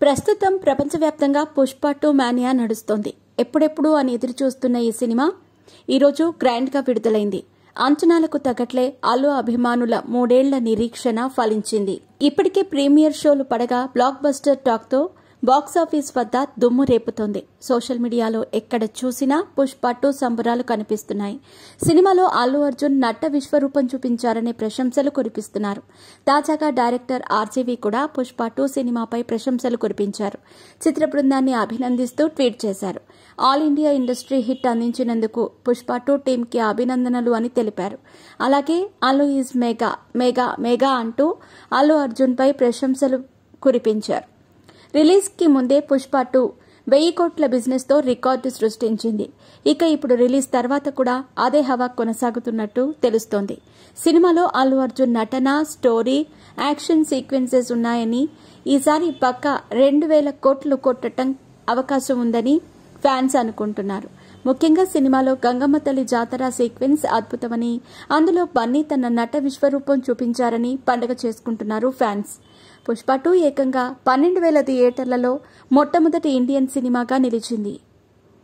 ప్రస్తుతం ప్రపంచవ్యాప్తంగా పుష్ప 2 మానియా నడుస్తోంది. ఎప్పుడెప్పుడు అని ఎదురు చూస్తున్న ఈ సినిమా ఈరోజు గ్రాండ్ గా విడుదలైంది. అంచనాలకు తగ్గట్లే అల్లు అభిమానుల 3 ఏళ్ల నిరీక్షణ ఫలించింది. ఇప్పటికే ప్రీమియర్ షోలు పడగా బ్లాక్ బస్టర్ టాక్ తో బాక్సాఫీస్ వద్ద దుమ్ము రేపుతోంది. సోషల్ మీడియాలో ఎక్కడ చూసినా పుష్ప 2 సంబరాలు కనిపిస్తున్నాయి. సినిమాలో అల్లు అర్జున్ నట విశ్వరూపం చూపించారనే ప్రశంసలు కురిపిస్తున్నారు. తాజాగా డైరెక్టర్ ఆర్జీవీ కూడా పుష్ప 2 సినిమాపై ప్రశంసలు కురిపించారు. చిత్ర బృందాన్ని అభినందిస్తూ ట్వీట్ చేశారు. ఆల్ ఇండియా ఇండస్ట్రీ హిట్ అందించినందుకు పుష్ప 2 టీంకి అభినందనలు అని తెలిపారు. అలాగే Allu is mega mega mega అంటూ అల్లు అర్జున్ పై ప్రశంసలు కురిపించారు. రిలీజ్ కి ముందే పుష్ప 2 1000 కోట్ల బిజినెస్ తో రికార్డు సృష్టించింది. ఇక ఇప్పుడు రిలీజ్ తర్వాత కూడా అదే హవా కొనసాగుతున్నట్టు తెలుస్తోంది. సినిమాలో అల్లు అర్జున్ నటన, స్టోరీ, యాక్షన్ సీక్వెన్సెస్ ఉన్నాయని, ఈసారి పక్కా 2000 కోట్లు కొట్టడం అవకాశం ఉందని ఫ్యాన్స్ అనుకుంటున్నారు. ముఖ్యంగా సినిమాలో గంగమ్మ తల్లి జాతర సీక్వెన్స్ అద్భుతమని, అందులో బన్నీ తన నట విశ్వరూపం చూపించారని పండుగ చేసుకుంటున్నారు ఫ్యాన్స్. పుష్ప 2 ఏకంగా 12,000 థియేటర్లలో మొట్టమొదటి ఇండియన్ సినిమాగా నిలిచింది.